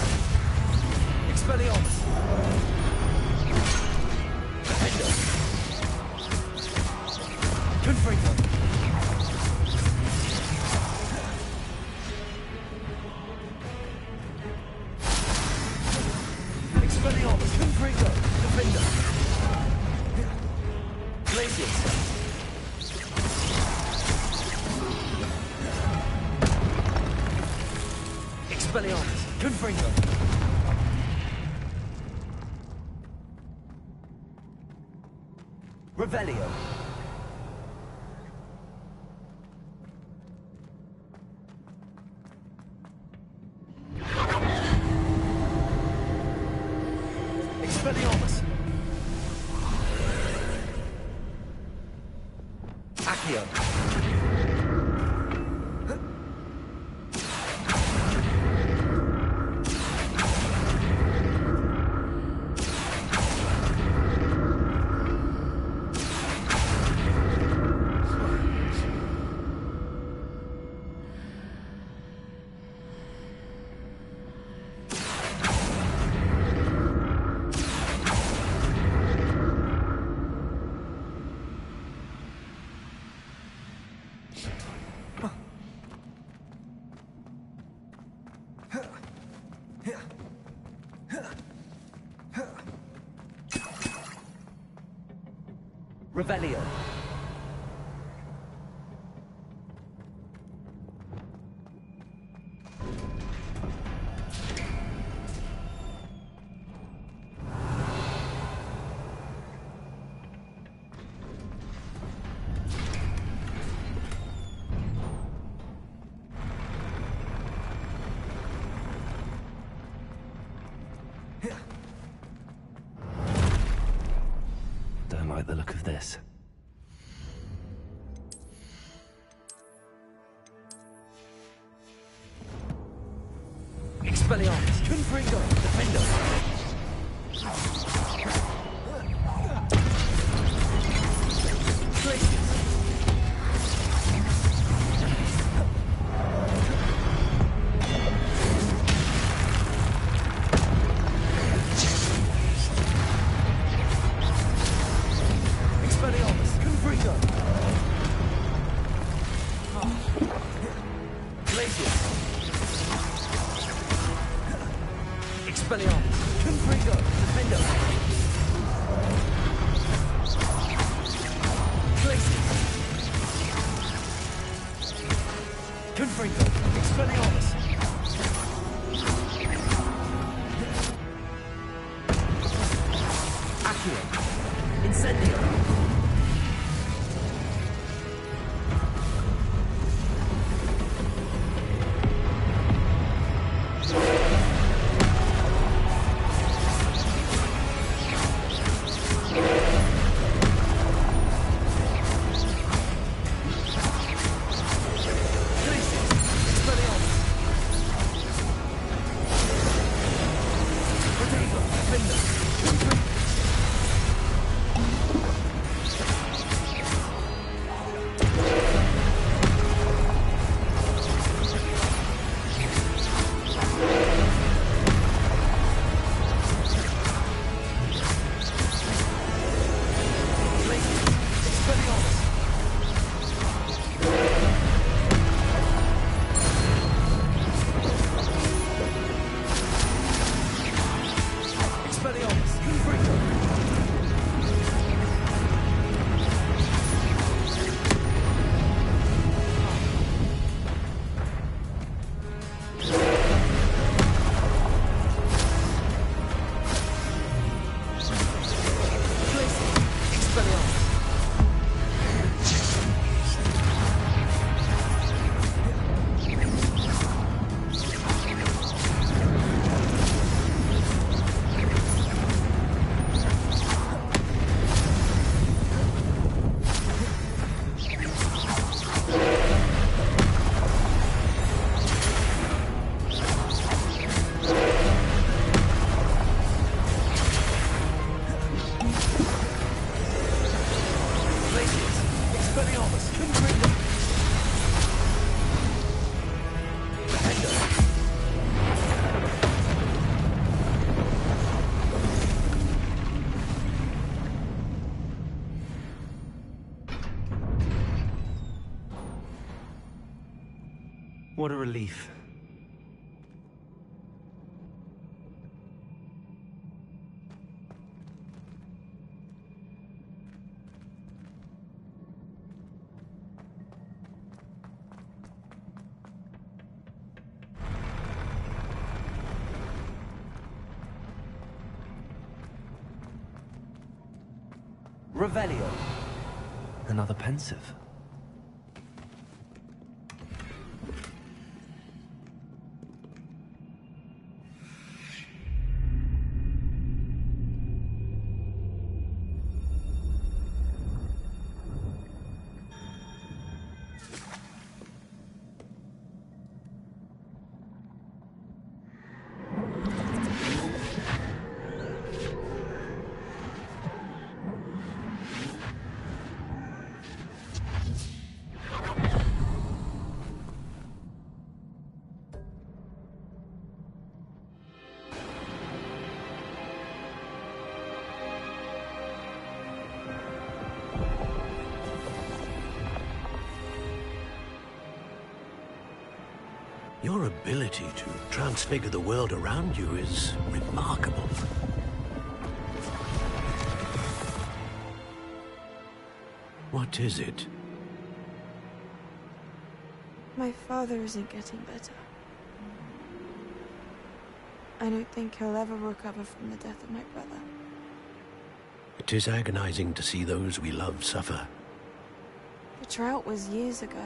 Expelliarmus. Defender. Confringo. Expelliarmus, Confringo, Defender. Glacius. Expelliarmus, Confringo. Revelio. Expelliarmus. Accio. Revelio. this. Expelliarmus! Confringo! Defender! Expelliarmus! Confringo! Glacius! Expelliarmus! Confringo! Defender! Glacius! Confringo! Expelliarmus! Accio! Incendio! What a relief. Revelio. Another pensive. Your ability to transfigure the world around you is remarkable. What is it? My father isn't getting better. I don't think he'll ever recover from the death of my brother. It is agonizing to see those we love suffer. The drought was years ago.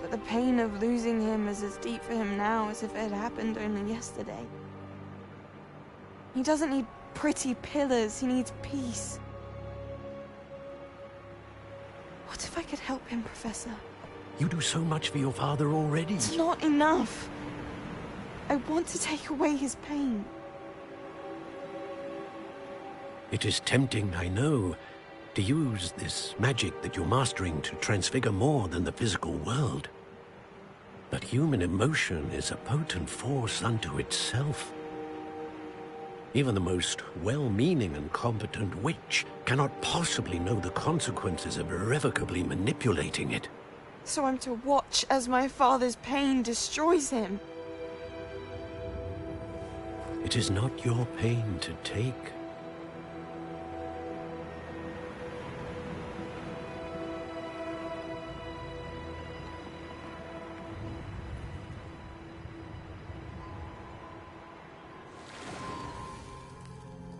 But the pain of losing him is as deep for him now as if it had happened only yesterday. He doesn't need pretty pillars, he needs peace. What if I could help him, Professor? You do so much for your father already. It's not enough. I want to take away his pain. It is tempting, I know, to use this magic that you're mastering to transfigure more than the physical world. But human emotion is a potent force unto itself. Even the most well-meaning and competent witch cannot possibly know the consequences of irrevocably manipulating it. So I'm to watch as my father's pain destroys him. It is not your pain to take.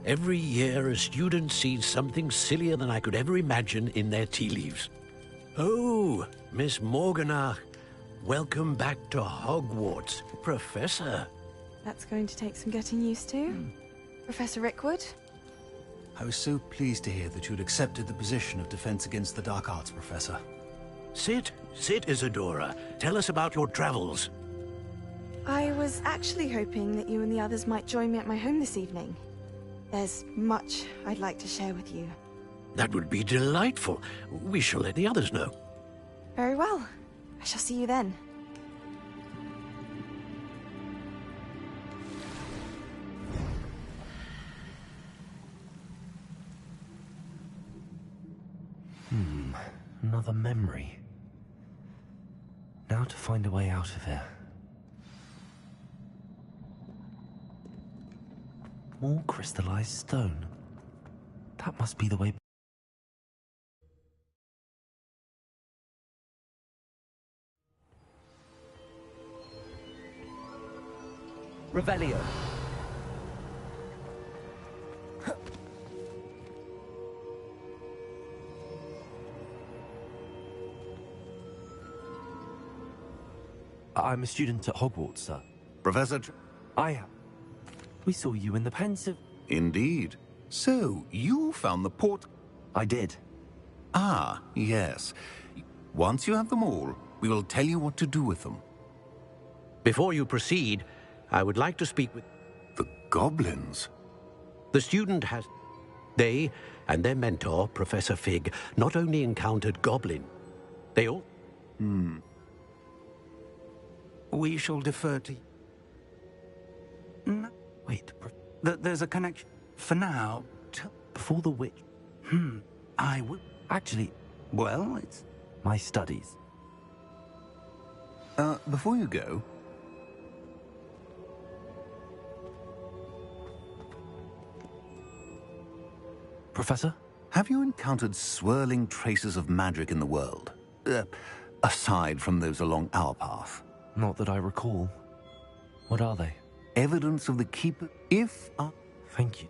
Every year, a student sees something sillier than I could ever imagine in their tea leaves. Oh, Miss Morganach, welcome back to Hogwarts, Professor. That's going to take some getting used to. Professor Rickwood? I was so pleased to hear that you'd accepted the position of Defense Against the Dark Arts, Professor. Sit, Isadora. Tell us about your travels. I was actually hoping that you and the others might join me at my home this evening. There's much I'd like to share with you. That would be delightful. We shall let the others know. Very well. I shall see you then. Another memory. Now to find a way out of here. More crystallized stone. That must be the way. Revelio. I'm a student at Hogwarts, sir. Professor... I am. We saw you in the pensive... Indeed. So, you found the port... I did. Ah, yes. Once you have them all, we will tell you what to do with them. Before you proceed, I would like to speak with... The goblins? The student has... They and their mentor, Professor Fig, not only encountered goblin, they all... We shall defer to... No, wait. There's a connection. For now... Before the witch... I would... Actually... Well, it's... My studies. Before you go... Professor? Have you encountered swirling traces of magic in the world? Aside from those along our path? Not that I recall. What are they? Evidence of the Keeper, if... Thank you.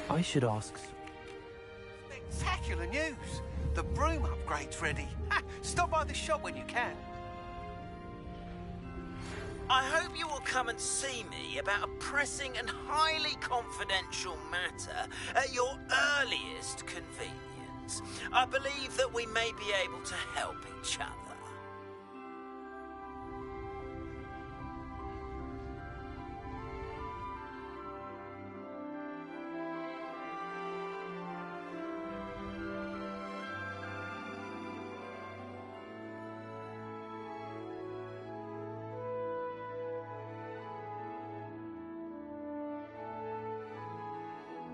I should ask... Spectacular news! The broom upgrade's ready. Ha! Stop by the shop when you can. I hope you will come and see me about a pressing and highly confidential matter at your earliest convenience. I believe that we may be able to help each other.